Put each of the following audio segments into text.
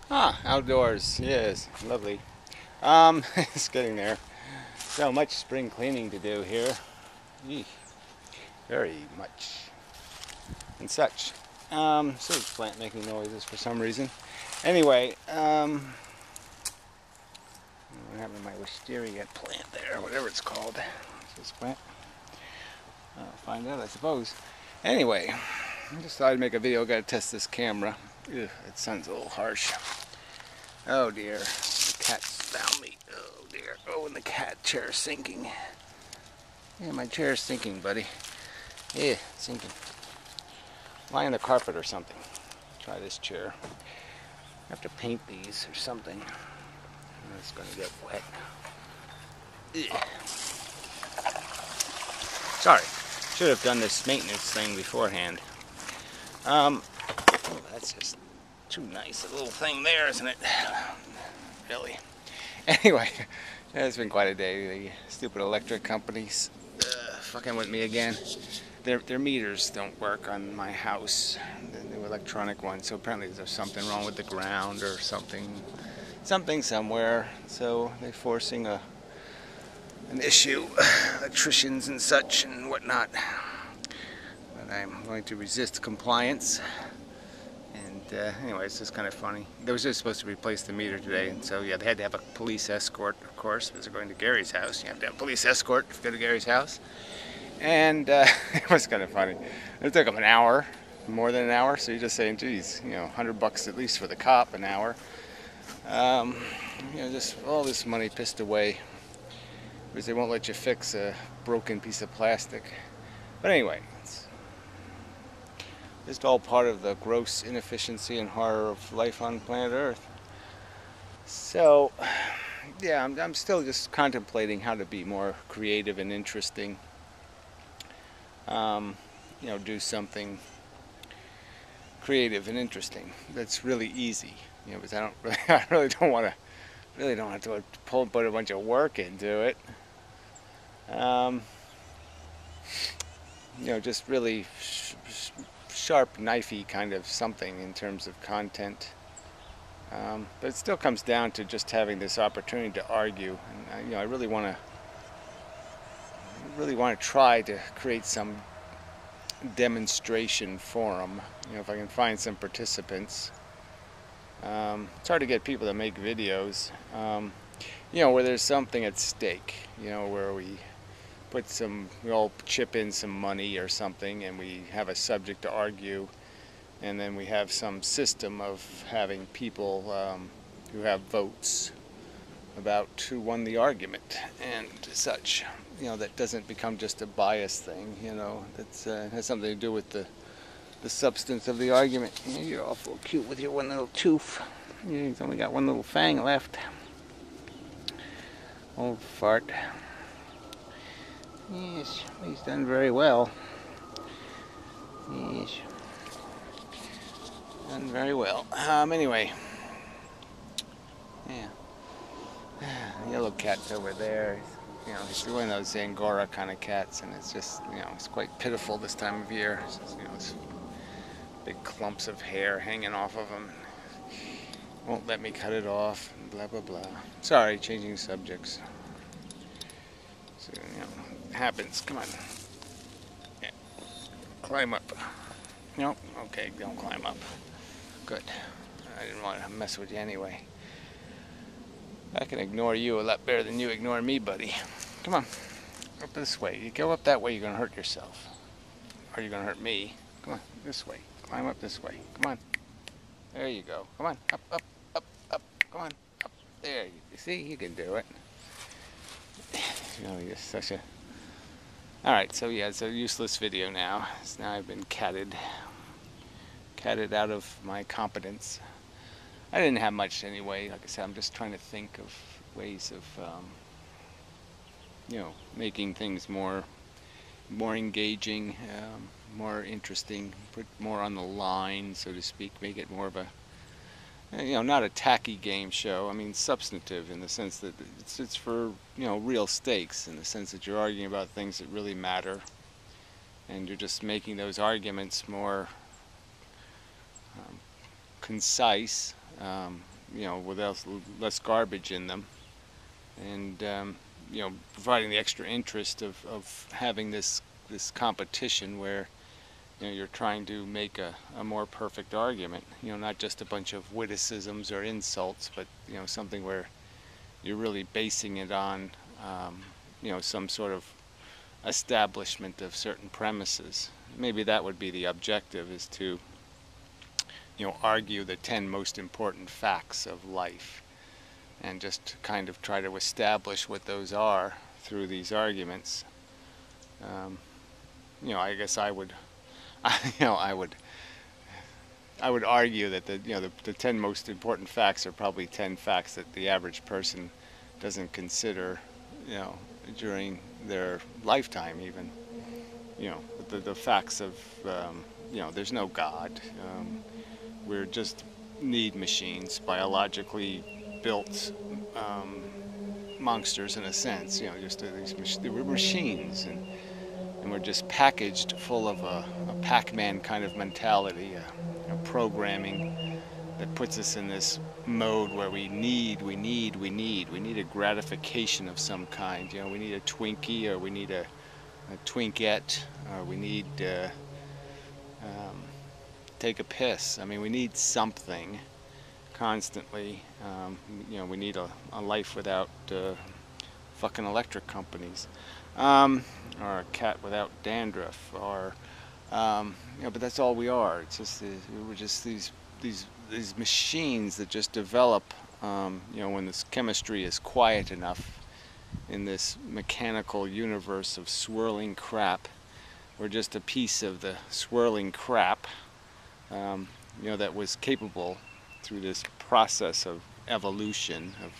Ah, outdoors, yes, lovely. It's getting there. So much spring cleaning to do here. Eeh, very much. And such. Sewage plant making noises for some reason. Anyway, what happened to my wisteria plant there, whatever it's called. This plant. I'll find out, I suppose. Anyway, I just thought I'd make a video. Gotta test this camera. Ugh, that sun's a little harsh. Oh dear, the cat's found me. Oh dear. Oh, and the cat chair is sinking. Yeah, my chair is sinking, buddy. Yeah, it's sinking. Lie on the carpet or something. Try this chair. I have to paint these or something. It's going to get wet. Ugh. Sorry, should have done this maintenance thing beforehand. Oh, that's just too nice a little thing there, isn't it? Really. Anyway, it's been quite a day. The stupid electric companies fucking with me again. Their meters don't work on my house, the new electronic one. So apparently there's something wrong with the ground or something somewhere. So they're forcing an issue, electricians and such and whatnot. But I'm going to resist compliance. And anyway, it's just kind of funny. They were just supposed to replace the meter today, and so yeah, they had to have a police escort, of course, because they're going to Gary's house. You have to have a police escort to go to Gary's house. And it was kind of funny. It took them an hour, more than an hour, so you're just saying, geez, you know, $100 at least for the cop, an hour. You know, just all this money pissed away because they won't let you fix a broken piece of plastic. But anyway, it's just all part of the gross inefficiency and horror of life on planet Earth. So, yeah, I'm still just contemplating how to be more creative and interesting. You know, do something creative and interesting that's really easy. You know, because I really don't want to put a bunch of work into it. You know, just really sharp, knifey kind of something in terms of content. But it still comes down to just having this opportunity to argue. And you know, I really want to try to create some demonstration forum. You know, if I can find some participants. It's hard to get people to make videos. You know, where there's something at stake. You know, where we all chip in some money or something, and we have a subject to argue, and then we have some system of having people who have votes about who won the argument and such. You know, that doesn't become just a bias thing. You know, that has something to do with the substance of the argument. You know, you're awful cute with your one little tooth. You've only got one little fang left. Old fart. Yes, he's done very well. Yes, done very well. Anyway, yeah. The yellow cat's over there. You know, he's one of those Angora kind of cats, and it's just, you know, it's quite pitiful this time of year. It's just, you know, it's big clumps of hair hanging off of him. Won't let me cut it off, and blah, blah, blah. Sorry, changing subjects. So, you know, it happens. Come on. Yeah. Climb up. Nope. Okay, don't climb up. Good. I didn't want to mess with you anyway. I can ignore you a lot better than you ignore me, buddy. Come on. Up this way. You go up that way, you're going to hurt yourself. Or you're going to hurt me. Come on. This way. Climb up this way. Come on. There you go. Come on. Up, up, up, up. Come on. Up. There. You see? You can do it. You know, you're such a... Alright, so yeah, it's a useless video now. So now I've been catted out of my competence. I didn't have much anyway. Like I said, I'm just trying to think of ways of, you know, making things more engaging, more interesting, put more on the line, so to speak, make it more of a, you know, not a tacky game show. I mean, substantive in the sense that it's for, you know, real stakes, in the sense that you're arguing about things that really matter, and you're just making those arguments more concise, with less garbage in them, and providing the extra interest of having this competition where you're trying to make a more perfect argument, not just a bunch of witticisms or insults, but something where you're really basing it on some sort of establishment of certain premises. Maybe that would be the objective, is to argue the 10 most important facts of life, and just kind of try to establish what those are through these arguments. I guess I would I would argue that the 10 most important facts are probably 10 facts that the average person doesn't consider during their lifetime even. The facts of there's no God. We're just need machines, biologically built monsters in a sense. Just we're machines, and we're just packaged full of a Pac-Man kind of mentality, a programming that puts us in this mode where we need a gratification of some kind. We need a Twinkie, or we need a Twinkette, or we need take a piss. I mean, we need something constantly. We need a life without fucking electric companies, or a cat without dandruff, or but that's all we are. It's just we're just these machines that just develop when this chemistry is quiet enough in this mechanical universe of swirling crap. We're just a piece of the swirling crap that was capable, through this process of evolution, of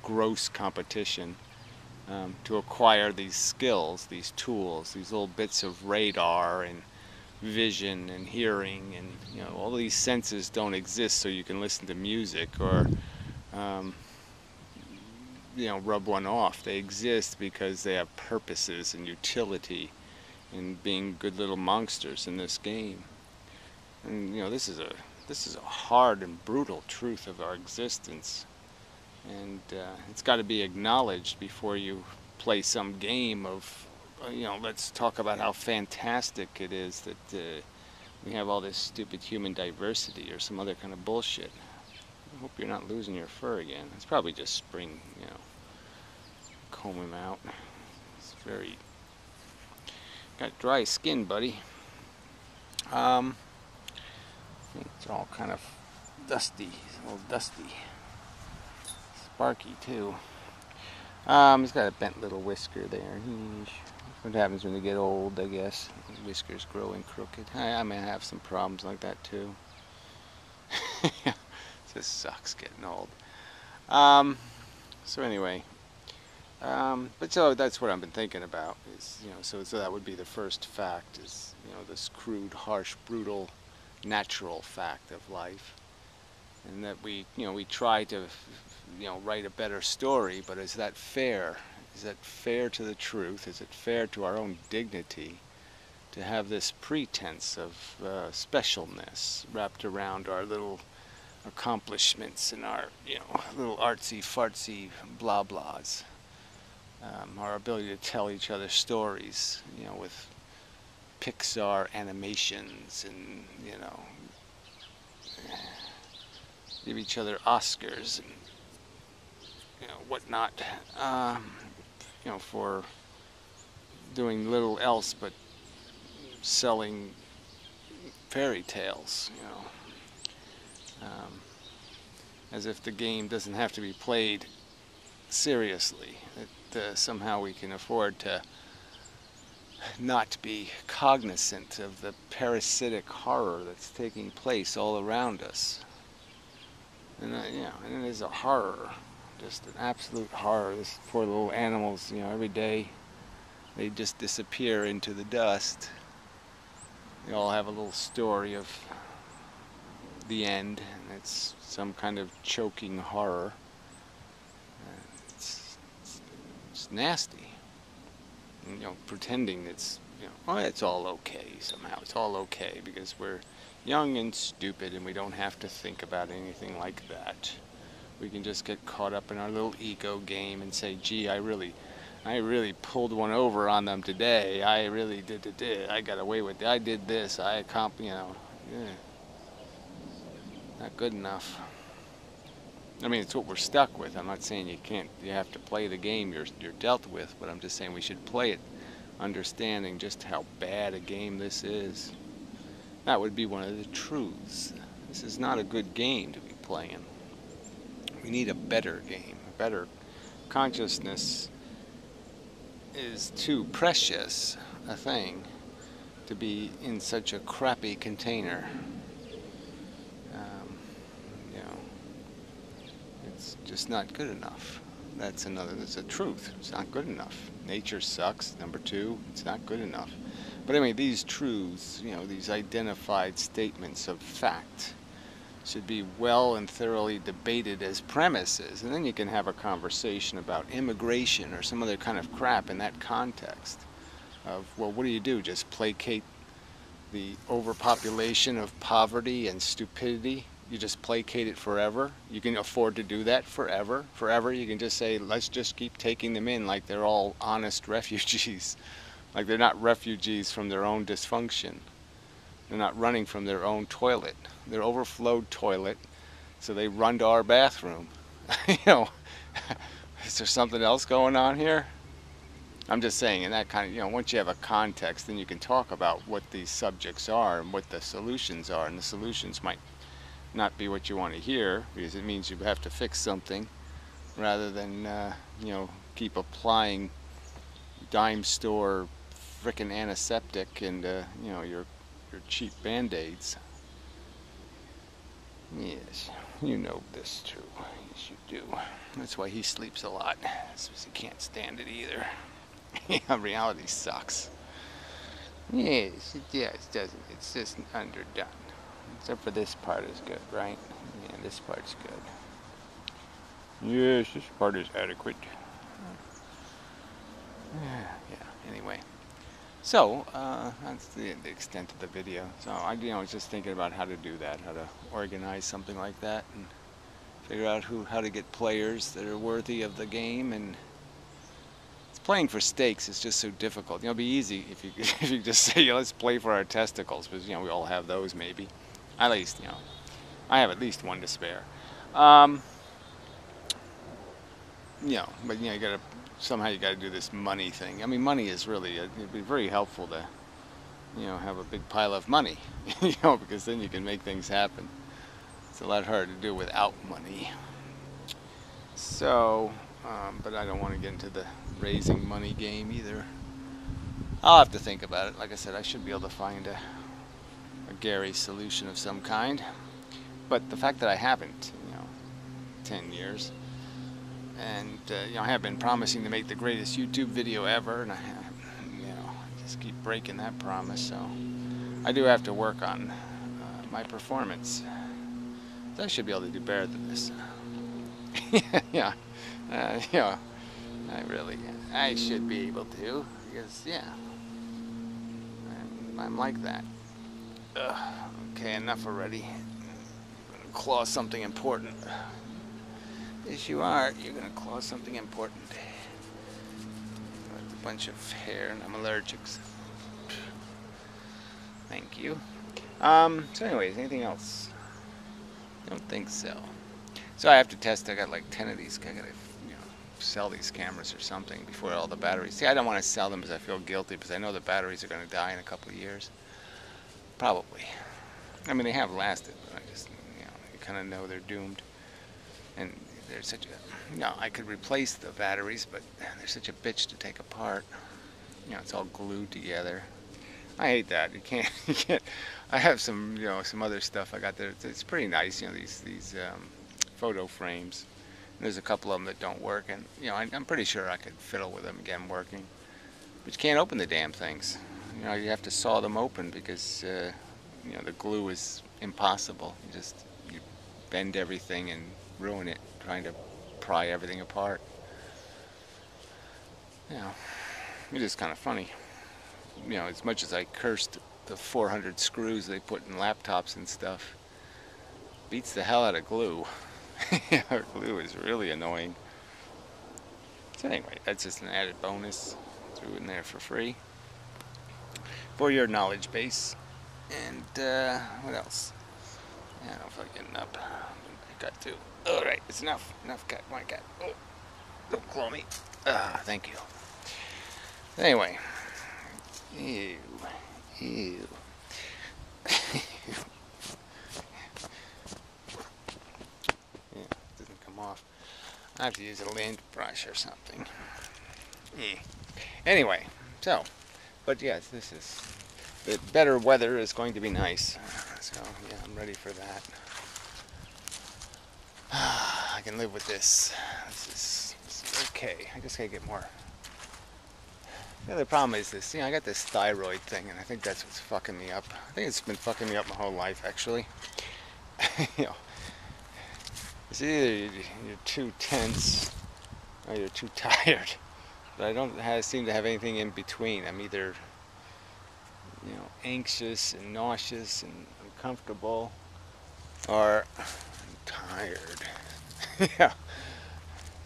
gross competition, to acquire these skills, these tools, these little bits of radar and vision and hearing, and all these senses don't exist so you can listen to music or rub one off. They exist because they have purposes and utility in being good little monsters in this game. And this is a hard and brutal truth of our existence, and it's got to be acknowledged before you play some game of let's talk about how fantastic it is that we have all this stupid human diversity or some other kind of bullshit. I hope you're not losing your fur again. It's probably just spring, comb him out. It's very got dry skin, buddy. It's all kind of dusty, a little dusty. Sparky too. He's got a bent little whisker there. What happens when they get old, I guess. Whiskers growing crooked. I may have some problems like that too. It just sucks getting old. So anyway, but so that's what I've been thinking about. Is so that would be the first fact. Is this crude, harsh, brutal, natural fact of life, and that we try to write a better story, but is that fair? Is that fair to the truth? Is it fair to our own dignity to have this pretense of specialness wrapped around our little accomplishments and our little artsy fartsy blah blahs, our ability to tell each other stories with Pixar animations, and give each other Oscars and whatnot, for doing little else but selling fairy tales, as if the game doesn't have to be played seriously, that somehow we can afford to not be cognizant of the parasitic horror that's taking place all around us. And and it is a horror, just an absolute horror. This poor little animals, every day they just disappear into the dust. They all have a little story of the end, and it's some kind of choking horror. It's nasty. Pretending it's it's all okay somehow. It's all okay because we're young and stupid and we don't have to think about anything like that. We can just get caught up in our little ego game and say, gee, I really pulled one over on them today. I really did. I got away with it. I did this. I accomplished, yeah. Not good enough. I mean, it's what we're stuck with. I'm not saying you have to play the game you're dealt with, but I'm just saying we should play it understanding just how bad a game this is. That would be one of the truths. This is not a good game to be playing. We need a better game, a better consciousness. Is too precious a thing to be in such a crappy container. It's just not good enough. That's a truth. It's not good enough. Nature sucks. Number two, it's not good enough. But anyway, these truths, these identified statements of fact should be well and thoroughly debated as premises, and then you can have a conversation about immigration or some other kind of crap in that context of, well, what do? Just placate the overpopulation of poverty and stupidity? You just placate it forever? You can afford to do that forever? Forever you can just say, let's just keep taking them in like they're all honest refugees, like they're not refugees from their own dysfunction. They're not running from their own toilet. Their overflowed toilet, so they run to our bathroom. Is there something else going on here? I'm just saying, in that kind of, once you have a context, then you can talk about what these subjects are and what the solutions are. And the solutions might not be what you want to hear, because it means you have to fix something, rather than, keep applying dime store frickin' antiseptic and, your cheap Band-Aids. Yes, you know this too. Yes, you do. That's why he sleeps a lot. That's because he can't stand it either. Reality sucks. Yes, it does, doesn't it? It's just underdone. Except for this part is good, right? Yeah, this part's good. Yes, this part is adequate. Yeah, anyway. So, that's the extent of the video. So, I was just thinking about how to do that, how to organize something like that, and figure out how to get players that are worthy of the game. And it's playing for stakes is just so difficult. It'd be easy if you just say, let's play for our testicles, because, we all have those maybe. At least, I have at least one to spare. But, somehow you gotta do this money thing. I mean, money is really, it'd be very helpful to, have a big pile of money, because then you can make things happen. It's a lot harder to do without money. So, but I don't want to get into the raising money game either. I'll have to think about it. Like I said, I should be able to find a Gary solution of some kind. But the fact that I haven't, 10 years, and I have been promising to make the greatest YouTube video ever, and I just keep breaking that promise. So I do have to work on my performance. So I should be able to do better than this. I should be able to, because I'm like that. Okay, enough already. I'm gonna claw something important. Yes, you are. You're gonna claw something important. A bunch of hair, and I'm allergic. Thank you. So anyways, anything else? I don't think so. So I have to test. I got like 10 of these. I gotta, sell these cameras or something before all the batteries. See, I don't want to sell them because I feel guilty, because I know the batteries are gonna die in a couple of years. Probably. I mean, they have lasted, but I just, you kind of know they're doomed. And they're such a, I could replace the batteries, but they're such a bitch to take apart. It's all glued together. I hate that. You can't. I have some, some other stuff I got there. It's pretty nice, these photo frames. And there's a couple of them that don't work, and I'm pretty sure I could fiddle with them and get them working. But you can't open the damn things. You have to saw them open, because the glue is impossible. You bend everything and ruin it trying to pry everything apart. It is kind of funny. As much as I cursed the 400 screws they put in laptops and stuff, beats the hell out of glue. Our glue is really annoying. So anyway, that's just an added bonus. Threw it in there for free for your knowledge base. And what else? Yeah, I don't know if I'm getting up. I got to. All right, it's enough. Enough, cat. My cat. Oh, don't claw me. Ah, thank you. Anyway. Ew. Ew. Yeah, it doesn't come off. I have to use a lint brush or something. Anyway, so, but yes, this is, the better weather is going to be nice. So, yeah, I'm ready for that. I can live with this. This is okay. I just gotta get more. The other problem is this, I got this thyroid thing, and I think that's what's fucking me up. I think it's been fucking me up my whole life, actually. You know, it's either you're too tense or you're too tired. But I don't seem to have anything in between. I'm either, anxious and nauseous and uncomfortable, or I'm tired. Yeah,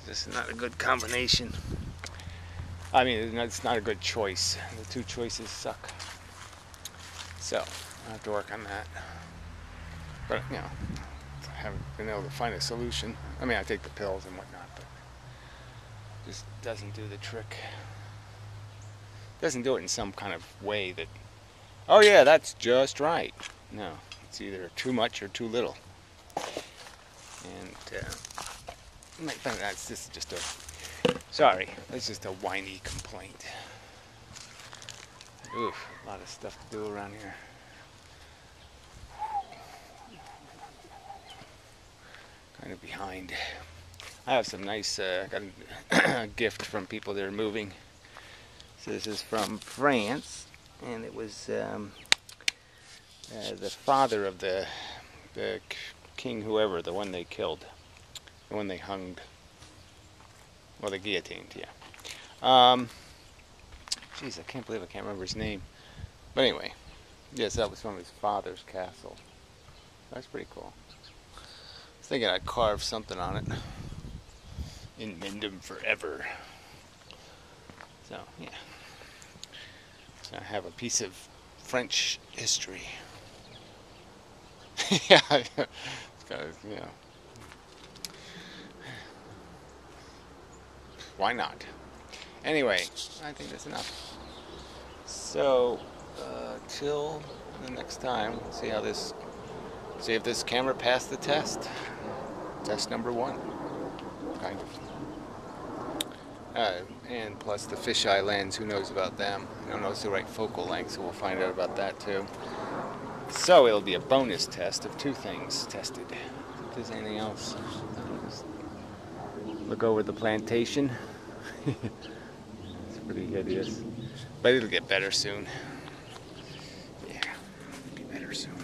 this is not a good combination. I mean, it's not a good choice. The two choices suck. So, I have to work on that. But, I haven't been able to find a solution. I mean, I take the pills and whatnot, but it just doesn't do the trick. It doesn't do it in some kind of way that, oh yeah, that's just right. No, it's either too much or too little. And, that's just a, sorry, that's just a whiny complaint. Oof, a lot of stuff to do around here. Kind of behind. I have some nice, got a gift from people that are moving. So this is from France, and it was the father of the king, whoever, the one they killed, the one they hung, well, they guillotined, yeah. Jeez, I can't believe I can't remember his name. But anyway, yes, that was from his father's castle. That's pretty cool. I was thinking I'd carve something on it. Inmendham forever. So, yeah. So I have a piece of French history. Yeah, it's got, why not? Anyway, I think that's enough. So, till the next time, we'll see if this camera passed the test. Test number 1, kind of. And plus the fisheye lens, who knows about them? I don't know it's the right focal length, so we'll find out about that too. So it'll be a bonus test of 2 things tested. If there's anything else, just look over the plantation. It's pretty hideous, but it'll get better soon. Yeah, it'll be better soon.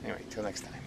Anyway, till next time.